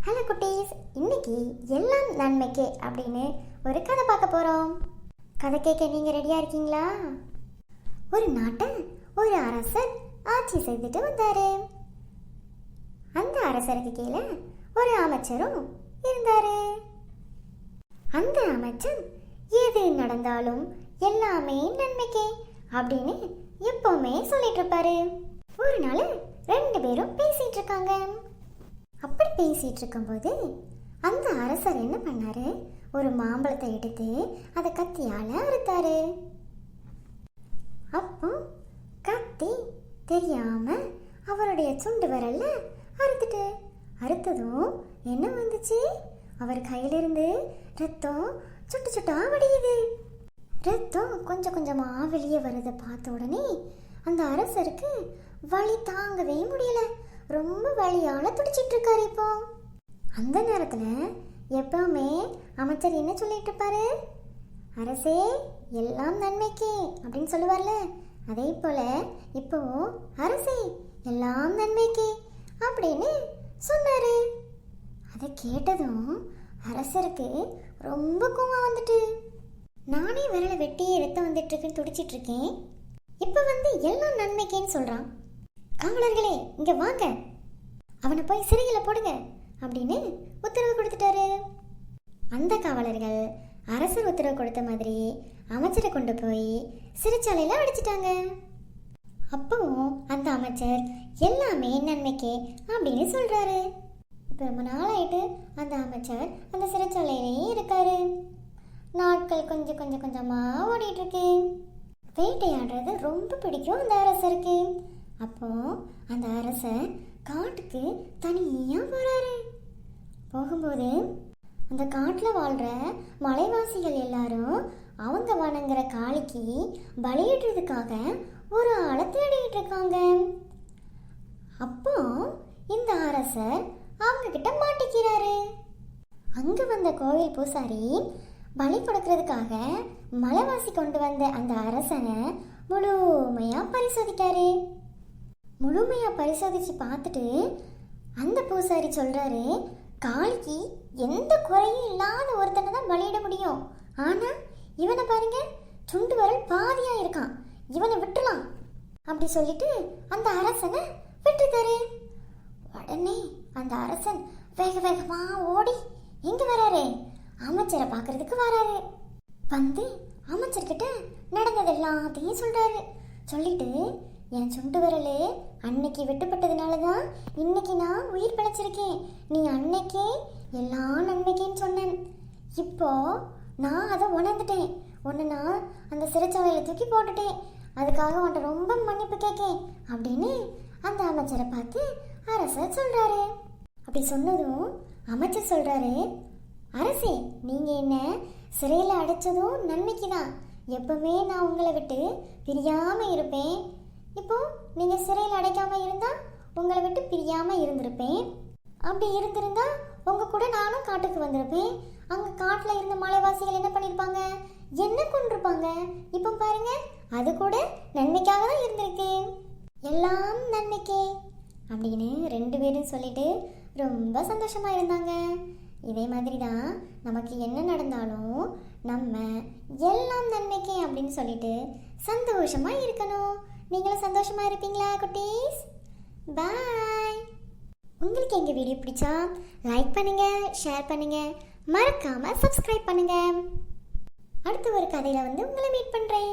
Hello குட்டீஸ், இன்னைக்கு எல்லாம் நன்மைக்கு அப்படின்னு ஒரு கதை பார்க்க போகிறோம். கதை கேட்க நீங்கள் ரெடியாக இருக்கீங்களா? ஒரு நாட்டை ஒரு அரசர் ஆட்சி செய்துட்டு வந்தார். அந்த அரசருக்கு கீழே ஒரு அமைச்சரும் இருந்தார். அந்த அமைச்சர் எது நடந்தாலும் எல்லாமே நன்மைக்கே அப்படின்னு எப்பவுமே சொல்லிட்டு இருப்பாரு. ஒரு நாள் ரெண்டு பேரும் பேசிட்டு இருக்காங்க. அப்படி பேசிட்டு இருக்கும்போது அந்த அரசர் என்ன பண்ணாரு, ஒரு மாம்பழத்தை எடுத்து அதை கத்தியால அறுத்தாரு. அப்போ கத்தி தெரியாம அவருடைய சுண்டு விரல்ல அறுத்ததும் என்ன வந்துச்சு, அவர் கையிலிருந்து ரத்தம் சுட்டு சுட்டா வடியுது. ரத்தம் கொஞ்சம் கொஞ்சமா வெளியே வரதை பார்த்த உடனே அந்த அரசருக்கு வலி தாங்கவே முடியல. ரொம்ப வலியால துடிச்சிட்டு இருக்காரு. இப்போ அந்த நேரத்துல எப்பவுமே அமைச்சர் என்ன சொல்லிட்டு இருப்பாரு, அரசே எல்லாம் நன்மைக்கே அப்படின்னு சொல்லுவார்ல, அதே போல இப்போ அரசே எல்லாம் நன்மைக்கே அப்படின்னு சொன்னாரு. அதை கேட்டதும் அரசருக்கு ரொம்ப கோவம் வந்துட்டு, நானே விரலை வெட்டி ரத்தம் வந்துட்டு இருக்குன்னு துடிச்சிட்டு இருக்கேன், இப்ப வந்து எல்லாம் நன்மைக்கேன்னு சொல்றான். காவலர்களே இங்க வாங்க, அவனை போய் சிறையில் போடுங்க அப்படின்னு உத்தரவு கொடுத்துட்டாரு. அந்த காவலர்கள் அரசர் உத்தரவு கொடுத்த மாதிரி அமைச்சரை கொண்டு போய் சிறைச்சாலையில அடைச்சிட்டாங்க. அப்பவும் அந்த அமைச்சர் எல்லாமே நன்மைக்கே அப்படின்னு சொல்றாரு. இப்போ ரொம்ப நாளாயிட்டு அந்த அமைச்சர் அந்த சிறைச்சாலையிலேயே இருக்காரு. நாட்கள் கொஞ்சம் கொஞ்சம் கொஞ்சமா ஓடிட்டு இருக்கு. வேட்டையாடுறது ரொம்ப பிடிக்கும் அந்த அரசருக்கு. அப்போ அந்த அரசர் காட்டுக்கு தனியா போறாரு. போகும்போது அந்த காட்டுல வாழ்ற மலைவாசிகள் எல்லாரும் அவங்க வணங்குற காளிக்கு பலியிடுறதுக்காக ஒரு ஆளை தேடிட்டு இருக்காங்க. அப்போ இந்த அரசர் அவங்க கிட்ட மாட்டிக்கிறாரு. அங்க வந்த கோவில் பூசாரி பலி கொடுக்கறதுக்காக மலைவாசி கொண்டு வந்த அந்த அரசனை முழுமையா பரிசோதிட்டாரு. முழுமையா பரிசோதிச்சு பார்த்துட்டு அந்த பூசாரி சொல்றாரு, காளிக்கு எந்த குறையும் இல்லாத ஒருத்தனை தான் பலியிட முடியும். ஆனா இவனை பாருங்க, சுண்டு வரல் பாதியா இருக்கான், இவனை விட்டுலாம் அப்படி சொல்லிட்டு அந்த அரசனை விட்டுட்டாரு. உடனே அந்த அரசன் வேக வேகமா ஓடி எங்க வராரு, அமைச்சரை பார்க்கறதுக்கு வராரு. வந்து அமைச்சர்கிட்ட நடந்தது எல்லாத்தையும் சொல்றாரு. சொல்லிட்டு, என் சுண்டு விரலே அன்னைக்கு வெட்டுப்பட்டதுனால தான் இன்னைக்கு நான் உயிர் பிழைச்சிருக்கேன். நீ அன்னைக்கே எல்லாம் நன்மைக்கேன்னு சொன்னேன். இப்போ நான் அதை உணர்ந்துட்டேன். உன்னை நான் அந்த சிறைச்சாலையில் தூக்கி போட்டுட்டேன். அதுக்காக உன்ட்ட ரொம்ப மன்னிப்பு கேட்கேன் அப்படின்னு அந்த அமைச்சரை பார்த்து அரசர் சொல்றாரு. அப்படி சொன்னதும் அமைச்சர் சொல்றாரு, அரசே நீங்க என்ன சிறையில் அடைச்சதும் நன்மைக்கு தான். எப்பவுமே நான் உங்களை விட்டு பிரியாம இருப்பேன். இப்போ நீங்க சிறையில் அடைக்காம இருந்தா உங்களை விட்டு பிரியாம இருந்திருப்பேன். அப்படி இருந்திருந்தா உங்க கூட நானும் காட்டுக்கு வந்திருப்பேன். அங்க காட்டுல இருந்த மலைவாசிகள் என்ன பண்ணிருப்பாங்க, என்ன கொண்டிருப்பாங்க. இப்போ பாருங்க, அது கூட நன்மைக்காக தான் இருந்திருக்கு. எல்லாம் நன்மைக்கே அப்படின்னு ரெண்டு பேரும் சொல்லிட்டு ரொம்ப சந்தோஷமா இருந்தாங்க. இதே மாதிரி தான் நமக்கு என்ன நடந்தாலும் நம்ம எல்லாம் நன்மைக்கே அப்படின்னு சொல்லிட்டு சந்தோஷமா இருக்கணும். நீங்களும் சந்தோஷமா இருப்பீங்களா குட்டீஸ்? பாய். உங்களுக்கு எங்கள் வீடியோ பிடிச்சா லைக் பண்ணுங்க, ஷேர் பண்ணுங்க, மறக்காம சப்ஸ்கிரைப் பண்ணுங்க. அடுத்த ஒரு கதையில வந்து உங்களை மீட் பண்றேன்.